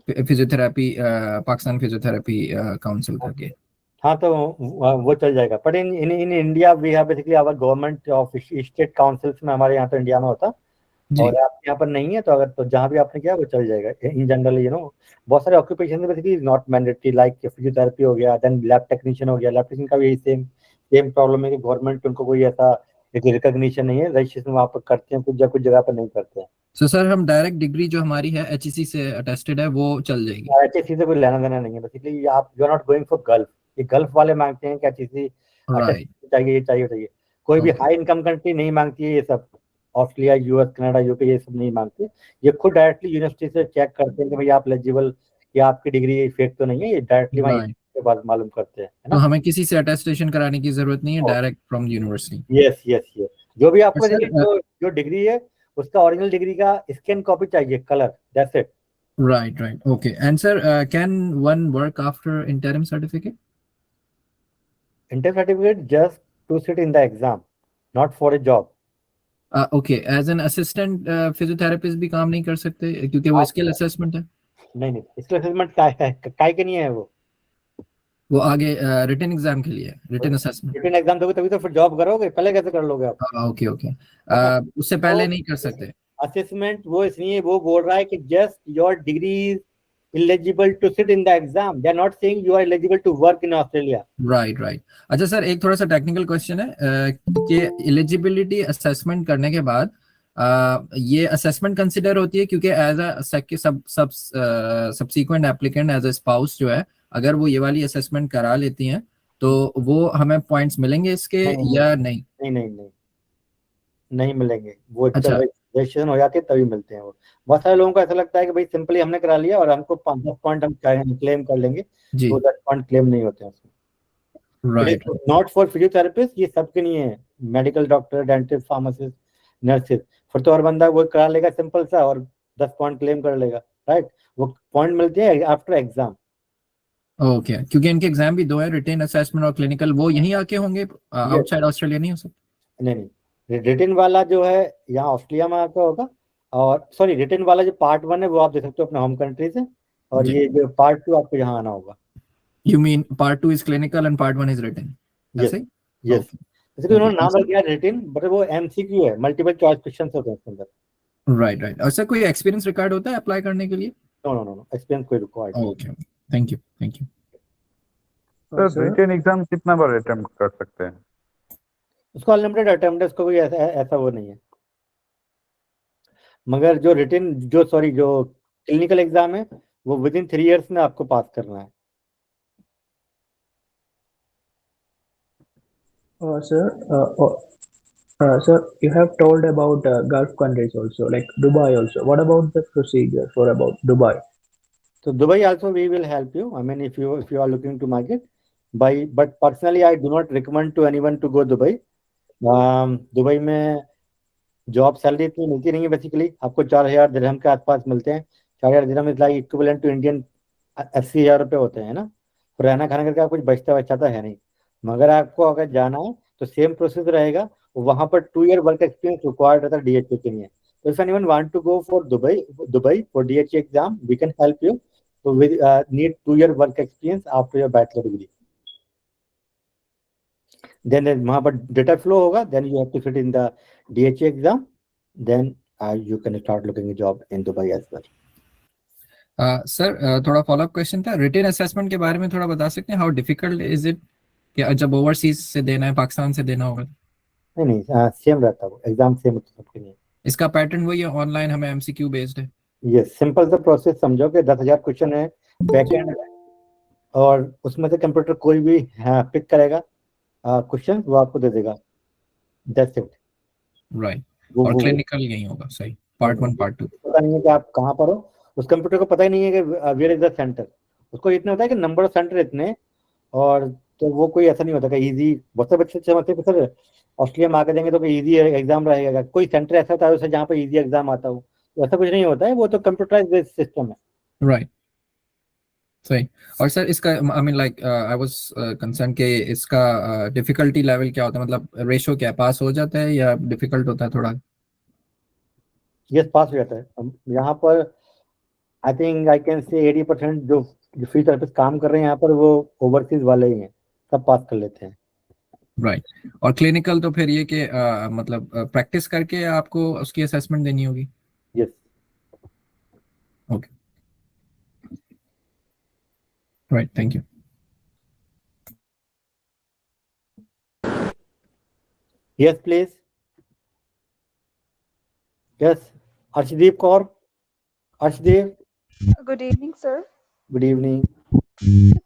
S11: फिजियोथेरेपी पाकिस्तान फिजियोथेरेपी काउंसिल करके.
S1: हाँ, तो वो चल जाएगा. But in India we have basically our government of state councils में, हमारे यहाँ तो इंडिया में होता, और आप यहाँ पर नहीं है, तो अगर तो जहाँ भी आपने किया वो चल जाएगा. इन जनरल बहुत सारे occupation basically not mandatory, like physiotherapy हो गया, देन लैब टेक्नीशियन हो गया. लैब टेक्नीशियन का भी यही सेम प्रॉब्लम है कि गवर्नमेंट उनको कोई ऐसा रिकॉग्निशन नहीं है, रजिस्ट्रेशन वहाँ पर करते हैं, कुछ जगह पर नहीं करते हैं.
S11: So सर हम डायरेक्ट डिग्री जो हमारी है HEC से अटेस्टेड है, वो चल जाएगी?
S1: HEC से कोई लेना देना नहीं है बेसिकली. आप you are not going for Gulf. ये गल्फ वाले मांगते हैं कि HEC चाहिए, ये चाहिए. कोई भी हाई इनकम कंट्री नहीं मांगती है ये सब. ऑस्ट्रेलिया, US, कनाडा, UK ये सब नहीं मांगते. ये खुद डायरेक्टली यूनिवर्सिटी से चेक करते हैं कि भाई आप एलिजिबल, कि आपकी डिग्री फेक तो नहीं है. ये डायरेक्टली वहीं के बाद मालूम करते हैं, है ना.
S11: तो हमें किसी से अटेस्टेशन कराने की जरूरत नहीं है, डायरेक्ट फ्रॉम यूनिवर्सिटी.
S1: यस. जो भी आपको जो डिग्री है, उसका ओरिजिनल डिग्री का स्कैन कॉपी चाहिए, colour, that's it.
S11: Right. Okay. And sir, can one work after interim certificate?
S1: Interim certificate just to sit in the exam, not for a job.
S11: Okay. As an assistant physiotherapist भी काम नहीं कर सकते क्योंकि वो skill assessment है?
S1: नहीं, skill assessment काय के नहीं है
S11: वो आगे रिटन एग्जाम के लिए, रिटन असेसमेंट.
S1: रिटन एग्जाम दोगे तभी तो फिर जॉब करोगे, पहले कैसे कर लोगे आप?
S11: ओके. उससे पहले नहीं कर सकते
S1: असेसमेंट. वो इसलिए वो बोल रहा है कि just your degree is eligible to sit in the exam. They are not saying you are eligible to work in Australia.
S11: Right. अच्छा सर, एक थोड़ा सा टेक्निकल क्वेश्चन है कि एलिजिबिलिटी असेसमेंट करने के बाद ये असेसमेंट कंसिडर होती है क्योंकि as a subsequent applicant as a spouse जो है, अगर वो ये वाली असेसमेंट करा लेती हैं तो वो हमें पॉइंट्स मिलेंगे इसके या नहीं?
S1: नहीं मिलेंगे. वो रजिस्ट्रेशन हो जाती है तभी मिलते हैं. वो बहुत सारे लोगों को ऐसा लगता है कि भाई सिंपली हमने करा लिया और हमको 5-10 पॉइंट हम क्लेम कर लेंगे, तो 10 पॉइंट क्लेम नहीं होते हैं उसमें.
S11: राइट.
S1: नॉट फॉर फिजियोथेरेपिस्ट, ये सबके नहीं है. Medical doctor, dentist, pharmacist, nurses, फिर तो और बंदा वो करा लेगा सिंपल सा और 10 पॉइंट क्लेम कर लेगा. राइट. वो पॉइंट मिलते हैं आफ्टर एग्जाम.
S11: ओके. क्योंकि इनके एग्जाम भी 2 है, रिटेन असेसमेंट और क्लिनिकल. वो यहीं आके होंगे, आउटसाइड ऑस्ट्रेलिया नहीं हो सकते?
S1: नहीं. रिटेन वाला जो है यहाँ ऑस्ट्रेलिया में आकर होगा, और सॉरी रिटेन वाला जो पार्ट 1 है वो आप दे सकते हो अपने होम कंट्री से, और ये जो पार्ट 2 आपको यहाँ आना होगा.
S11: You mean part 2 is clinical and part 1 is written?
S1: Yes. जैसे कि उन्होंने नाम रख दिया रिटेन, बट वो MCQ है, मल्टीपल चॉइस क्वेश्चंस होते हैं उसके अंदर.
S11: राइट. और सर कोई एक्सपीरियंस रिकॉर्ड होता है अप्लाई करने के लिए?
S1: नो, एक्सपीरियंस कोई required.
S11: Okay, thank you.
S5: Sir written exam कितना बार अटेम्प्ट कर सकते हैं?
S1: उसको अनलिमिटेड अटेम्प्ट है, उसको कोई ऐसा वो नहीं है. मगर जो क्लिनिकल एग्जाम है वो विदिन 3 इयर्स में आपको पास करना है.
S9: Sir, you have told about Gulf countries also, like Dubai also. What about the procedure for about Dubai?
S1: So Dubai also we will help you. I mean, if you are looking to migrate, but personally I do not recommend to anyone to go Dubai. Dubai में job salary इतनी मिलती नहीं है, basically आपको 4,000 दिरहम के आसपास मिलते हैं। 4,000 dirham is like equivalent to Indian 80,000 रुपये होते हैं ना। तो रहना खाना करके आप कुछ बचता है नहीं। मगर आपको अगर जाना है तो सेम प्रोसेस रहेगा। वहां पर 2 ईयर वर्क एक्सपीरियंस रिक्वायर्ड रहता है DHA के लिए। तो if anyone want to go for Dubai for DHA exam, we can help you. तो with need 2 year work experience after your bachelor degree. Then वहां पर डेटा फ्लो होगा, then you have to fit in the DHA exam, then you can start looking a job in Dubai as well.
S11: Sir थोड़ा follow up question था, retain assessment के बारे में थोड़ा बता सकते हैं, हाउ डिफिकल्ट इज इट, कि जब ओवरसीज से देना है, पाकिस्तान से देना होगा?
S1: नहीं सेम रहता है, वो एग्जाम सेम होता है सबके लिए।
S11: इसका पैटर्न वही है, ऑनलाइन हमें MCQ बेस्ड है?
S1: ये सिंपल सा प्रोसेस समझो कि 10,000 क्वेश्चन है बैकएंड, और उसमें से कंप्यूटर कोई भी पिक करेगा क्वेश्चन, वो आपको दे देगा, दैट्स इट।
S11: राइट, और क्लिनिकल यही होगा, सही? पार्ट 1 पार्ट 2
S1: पता नहीं है कि आप कहाँ पर हो, उस कंप्यूटर को पता ही नहीं है कि वेयर इज द सेंटर। उसको इतना होता है कि नंबर ऑफ सेंटर इतने, और तो वो कोई ऐसा नहीं होता कि इजी। बहुत से बच्चे समझते हैं कि सर ऑस्ट्रेलिया में आके देंगे तो इजी एग्जाम रहेगा, कोई सेंटर ऐसा होता है जहाँ पर इजी एग्जाम आता हो, तो ऐसा कुछ नहीं होता है, वो तो कंप्यूटराइज बेस्ड सिस्टम है।
S11: राइट, सही। और सर इसका I mean like I was concern कि इसका डिफिकल्टी लेवल क्या होता है, मतलब रेशो क्या, पास हो जाता है या डिफिकल्ट होता है थोड़ा?
S1: यस, पास हो जाता है। यहाँ पर I think I can say 80% जो फिजियोथेरेपिस्ट काम कर रहे हैं यहाँ पर, वो ओवरसीज वाले ही हैं, सब पास कर लेते हैं।
S11: राइट, और क्लिनिकल तो फिर ये कि मतलब प्रैक्टिस करके आपको उसकी असेसमेंट देनी होगी?
S1: Yes.
S11: Okay, right, thank you.
S1: Yes please. Yes, Arshdeep Kaur. Arshdeep,
S12: Good evening, sir.
S1: Good evening.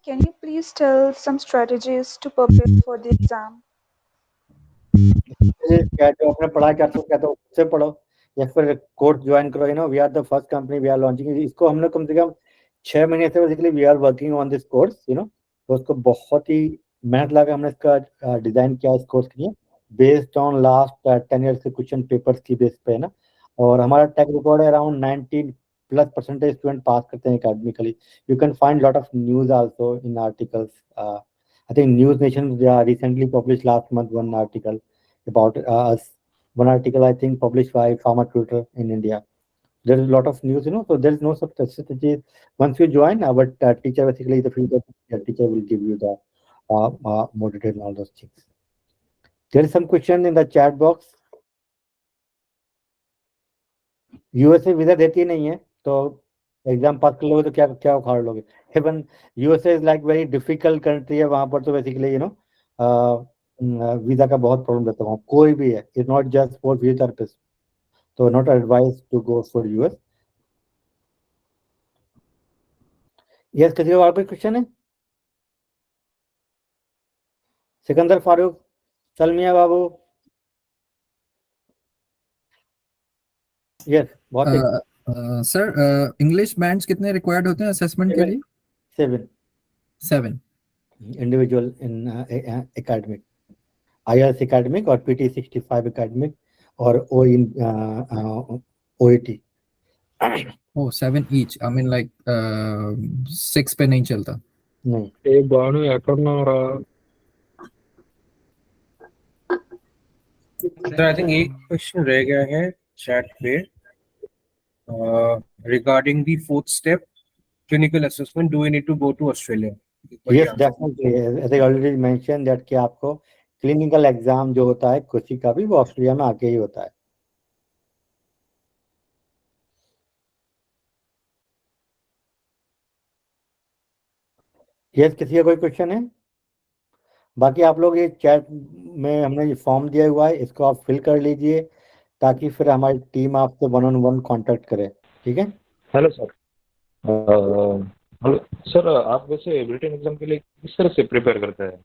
S12: Can you please tell some strategies to prepare for the exam?
S1: क्या जो आपने पढ़ा क्या तो उससे पढ़ो, या फिर कोर्स ज्वाइन करो। You know we are the first company, we are launching इसको। हमने कम से कम 6 महीने से basically we are working on this course, you know. तो उसको बहुत ही मेहनत लगा हमने इसका डिजाइन किया इस कोर्स के लिए, बेस्ड ऑन लास्ट 10 ईयर्स के क्वेश्चन पेपर्स की बेस पे, है ना। और हमारा टेक रिकॉर्ड है अराउंड 90+% स्टूडेंट पास करते हैं academically. You can find lot of news also in articles. I think news nation recently published last month one article about us. One article I think published by Pharma Tutor in India. There is a lot of news, you know. So there is no such strategy. Once you join, our teacher, basically the future teacher, will give you the more detail on all those things. There is some question in the chat box. USA visa देती नहीं है, तो exam पास कर लोगे तो क्या क्या उखाड़ लोगे। Even USA is like very difficult country है, वहां पर तो बेसिकली यू नो वीजा का बहुत प्रॉब्लम रहता है वहाँ, कोई भी है, it's not just for physiotherapist. तो not advise to go for US। Yes, किसी और कोई क्वेश्चन है? सिकंदर फारूक, सलमिया बाबू। यस, बहुत
S11: सर इंग्लिश बैंड्स कितने रिक्वायर्ड होते हैं असेसमेंट के लिए?
S1: 7 individual in academic, IELTS academic और PT 65 एकेडमिक और OET।
S11: Oh, 7 each. I mean like 6 पे नहीं चलता?
S1: नहीं।
S3: एक बाणु Akram और
S13: सर आई थिंक एक क्वेश्चन रह गया है चैट पे regarding the fourth step clinical assessment, do we need to go to Australia?
S1: Yes definitely, as I already mention that कि आपको क्लिनिकल एग्जाम जो होता है किसी का भी, वो ऑस्ट्रेलिया में आके ही होता है। यस, किसी का कोई क्वेश्चन है? बाकी आप लोग ये चैट में हमने ये फॉर्म दिया हुआ है, इसको आप फिल कर लीजिए, ताकि फिर हमारी टीम आपसे 1-on-1 कांटेक्ट करे, ठीक है?
S3: Hello sir. हेलो सर, आप वैसे ब्रिटेन एग्जाम के लिए किस तरह से प्रिपेयर करते हैं?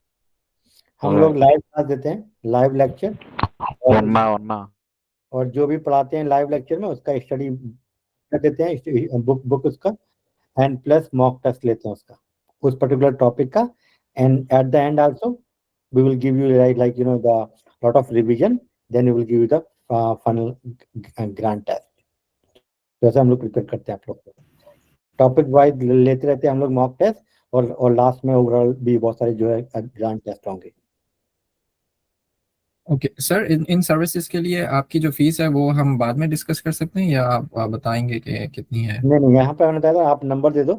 S1: हम लोग लाइव क्लास देते हैं, लाइव लेक्चर, और जो भी पढ़ाते हैं लाइव लेक्चर में उसका स्टडी कर देते हैं, बुक उसका, एंड प्लस मॉक टेस्ट लेते हैं उसका, उस पर्टिकुलर टॉपिक का And at the end also, we will give you like the lot of revision, then we will give you the final grant test. तो ऐसा हम लोग प्रिपेयर करते हैं आप लोग को, टॉपिक वाइज लेते रहते हैं हम लोग मॉक टेस्ट, और लास्ट में ओवरऑल भी बहुत सारे जो है ग्रांट टेस्ट होंगे।
S11: ओके सर, इन सर्विसेज के लिए आपकी जो फीस है वो हम बाद में डिस्कस कर सकते हैं, या आप बताएंगे कि कितनी है?
S1: नहीं, यहाँ पे मैंने बताया था, आप नंबर दे दो,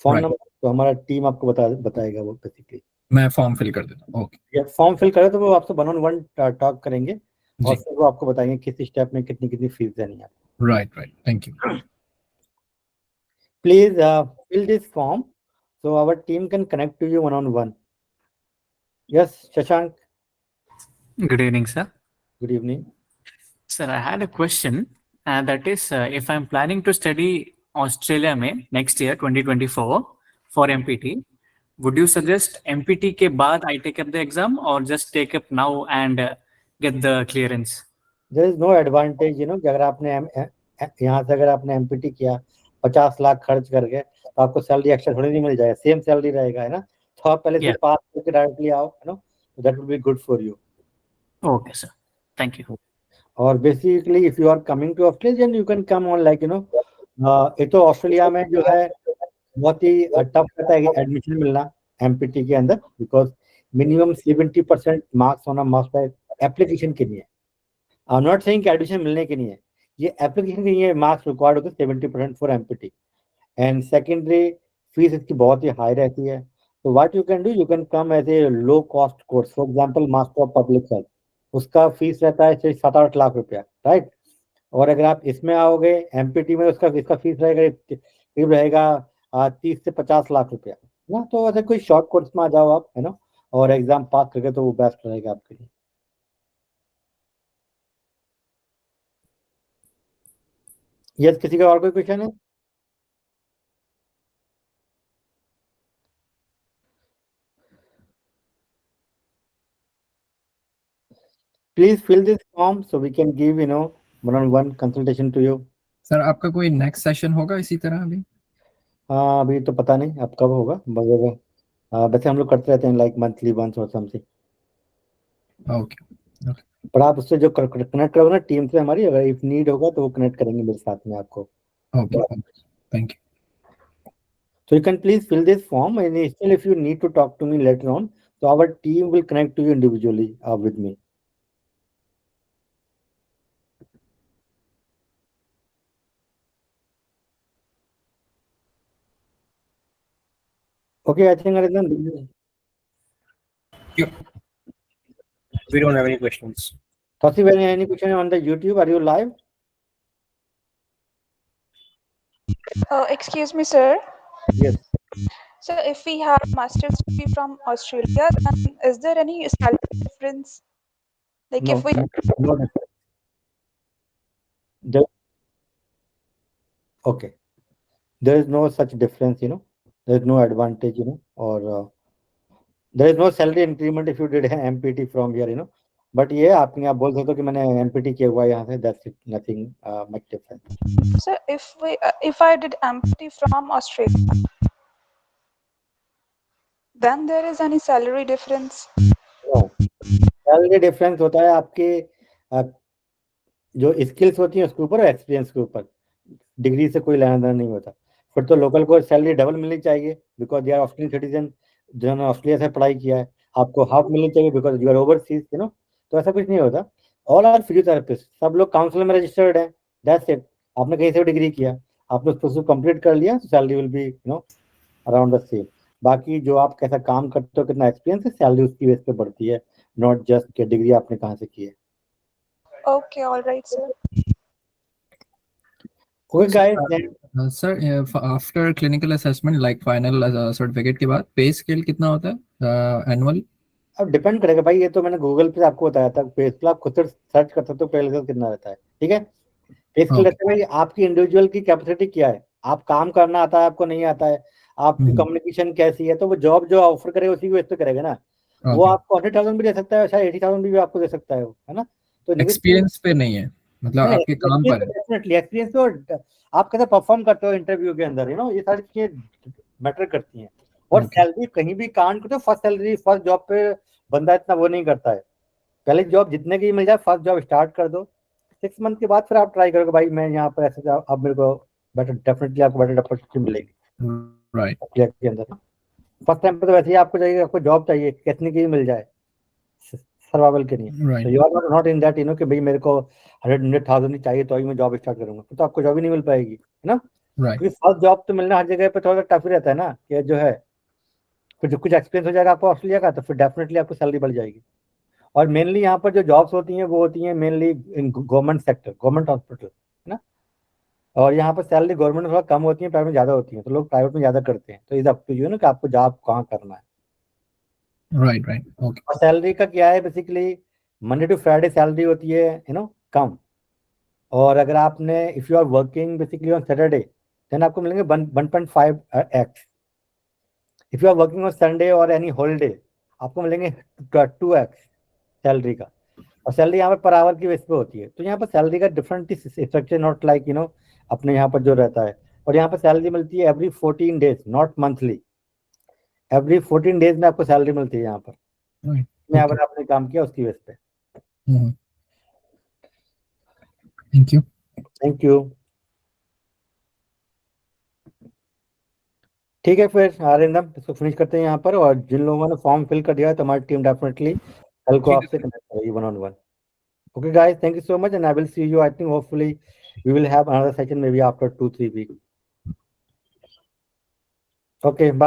S1: फोन
S11: Right.
S1: नंबर, तो हमारा टीम आपको बताएगा वो बेसिकली।
S11: मैं फॉर्म फिल कर देता हूँ। ओके,
S1: फॉर्म फिल करें तो वो आपसे 1-on-1 टॉक करेंगे, और
S11: जी,
S1: फिर वो आपको बताएंगे किस स्टेप में कितनी कितनी फीस देनी है।
S11: Right, thank you.
S1: Please fill this form so our team can connect to you 1-on-1. Yes, Shashank.
S14: Good evening, sir.
S1: Good evening.
S14: Sir, I had a question. That is, if I'm planning to study Australia में next year 2024 for MPT, would you suggest MPT के बाद I take up the exam or just take up now and get the clearance?
S1: There is no advantage, कि अगर आपने यहाँ से अगर आपने MPT किया 50 लाख खर्च करके, तो आपको सैलरी एक्स्ट्रा थोड़ी नहीं मिल जाएगा, सेम सैलरी रहेगा, है ना। तो आप पहले से पास करके डायरेक्टली आओ, है ना, that will be good for you.
S14: Okay, sir. Thank you.
S1: और basically if you are coming to Australia you can come on like ये तो ऑस्ट्रेलिया में जो है बहुत ही टफ रहता है एडमिशन मिलना MPT के अंदर, बिकॉज मिनिमम 70% मार्क्स होना मस्ट है एप्लीकेशन के लिए। आई एम नॉट सेइंग कि एडमिशन मिलने के लिए, ये एप्लीकेशन के लिए मार्क्स रिक्वायर्ड होते हैं 70% for MPT। And secondary fees इसकी बहुत ही हाई रहती है, तो what you can do, you can come as a low cost course, for example master of public health, उसका फीस रहता है 7-8 लाख रुपया, राइट। और अगर आप इसमें आओगे MPT में, इसका फीस रहेगा करीब रहेगा 30 से 50 लाख रुपया ना। तो ऐसे कोई शॉर्ट कोर्स में आ जाओ आप, है ना, और एग्जाम पास करके, तो वो बेस्ट रहेगा आपके लिए। यस, किसी का और कोई क्वेश्चन है? Please fill this form so we can give one-on-one consultation to you.
S11: Sir, आपका कोई नेक्स्ट सेशन होगा इसी तरह अभी?
S1: हाँ, अभी तो पता नहीं अब कब होगा, मगर वैसे हम लोग करते रहते हैं लाइक मंथली वंस और समथिंग।
S11: ओके,
S1: पर आप उससे जो कनेक्ट करोगे ना टीम से हमारी, अगर इफ नीड होगा तो वो कनेक्ट करेंगे मेरे साथ में आपको।
S11: Okay, thank you.
S1: So you can please fill this form, and still if you need to talk to me later on, so our team will connect to you individually with me. Okay, I think Arindan,
S13: We don't have any questions.
S1: Tauseef, any question on the YouTube? Are you live?
S12: Excuse me, sir.
S1: Yes.
S12: So, if we have master's degree from Australia, then is there any salary difference? Like
S1: No,
S12: if we
S1: no difference. Okay. There is no such difference, there is no advantage, or there is no salary increment if you did MPT from here, but ये आप बोल सकते हो कि मैंने MPT किया हुआ है यहाँ से, that's it, nothing much different.
S12: so if I did MPT from Australia, then there is any salary difference?
S1: No, salary difference होता है आपके जो स्किल्स होती हैं उसके ऊपर और एक्सपीरियंस के ऊपर, डिग्री से कोई लेना देना नहीं होता। फिर तो लोकल को सैलरी डबल मिलनी चाहिए because they are Australian citizen, जिन्होंने ऑस्ट्रेलिया से पढ़ाई किया है, आपको हाफ मिलनी चाहिए बिकॉज यू आर ओवरसीज, तो ऐसा कुछ नहीं होता। ऑल आर फिजियोथेरेपिस्ट, सब लोग काउंसिल में रजिस्टर्ड है, दैट्स इट। आपने कहीं से डिग्री किया, आपने उसको कंप्लीट कर लिया, तो salary will be around the same. बाकी जो आप कैसा काम करते हो, कितना एक्सपीरियंस है, सैलरी उसकी बेस पे बढ़ती है, नॉट जस्ट कि डिग्री आपने कहाँ से की है।
S12: Okay, all right, sir.
S1: Okay, guys.
S11: Sir, after clinical assessment, like final certificate के बाद पे स्केल कितना होता है एनुअल?
S1: अब डिपेंड करेगा भाई, ये तो मैंने गूगल पे आपको बताया था, पे स्केल आप खुद से सर्च कर सकते हो पे स्केल कितना रहता है, ठीक है। पे स्केल रहता है भाई आपकी इंडिविजुअल की कैपेसिटी क्या है, आप काम करना आता है, आपको नहीं आता है, आपकी कम्युनिकेशन कैसी है, तो वो जॉब जो ऑफर करेगा उसी की बेस पे करेगा ना। वो आपको 100,000 भी दे सकता है, शायद 80,000 भी आपको दे सकता है ना। तो
S11: एक्सपीरियंस पे नहीं है, मतलब आपके काम पर है।
S1: डेफिनेटली एक्सपीरियंस तो आप कैसे परफॉर्म करते हो इंटरव्यू के अंदर, ये सारी चीजें मैटर करती हैं। और सैलरी कहीं भी कांट करते, फर्स्ट सैलरी फर्स्ट जॉब पे बंदा इतना वो नहीं करता है। पहले जॉब जितने की मिल जाए फर्स्ट जॉब स्टार्ट कर दो, 6 मंथ के बाद फिर आप ट्राई करोगे भाई मैं यहाँ पर ऐसे, अब मेरे को बेटर, डेफिनेटली आपको बेटर अपॉर्चुनिटी मिलेगी
S11: राइट
S1: के अंदर। फर्स्ट टाइम पे तो वैसे ही आपको चाहिए, आपको जॉब चाहिए कितनी की भी मिल जाए सर्वाइवल के लिए। तो you are not in that कि भाई मेरे को 100,000 ही चाहिए तो ही मैं जॉब स्टार्ट करूंगा, तो आपको जॉब ही नहीं मिल पाएगी, है ना। क्योंकि फर्स्ट जॉब तो मिलना हर जगह पे थोड़ा टफ ही रहता है ना, कि जो है फिर जो कुछ एक्सपीरियंस हो जाएगा आपको ऑस्ट्रेलिया का, तो फिर डेफिनेटली आपको सैलरी बढ़ जाएगी। और मेनली यहाँ पर जो जॉब्स होती हैं वो होती हैं mainly in government sector, government hospital, है ना। और यहाँ पर सैलरी गवर्नमेंट में थोड़ा कम होती है, प्राइवेट में ज़्यादा होती है, तो लोग प्राइवेट में ज़्यादा करते हैं। तो इज अप टू यू ना कि आपको जॉब कहाँ करना है।
S11: Right okay.
S1: और सैलरी का क्या है, basically Monday to Friday salary होती है कम। और अगर आपने if you are working basically on Saturday then आपको मिलेंगे 1.5x। If you are working on Sunday और एनी हॉलीडे आपको मिलेंगे 2x सैलरी का। और सैलरी यहाँ पर आवर की बेस पे होती है। तो यहाँ पर सैलरी का डिफरेंट स्ट्रक्चर, नॉट लाइक अपने यहाँ पर जो रहता है। और यहाँ पर सैलरी मिलती है every 14 days, not monthly. Every 14 days में आपको सैलरी मिलती है यहाँ पर, में अगर आपने काम किया उसकी बेस पे। Thank you. ठीक है, फिर आरिंदम इसको फिनिश करते हैं यहाँ पर। और जिन लोगों ने फॉर्म फिल कर दिया है तो हमारी टीम डेफिनेटली कल को आपसे कनेक्ट करेगी 1-on-1। Okay guys, thank you so much and I will see you, I think hopefully we will have another session maybe after 2-3 weeks. Okay, bye.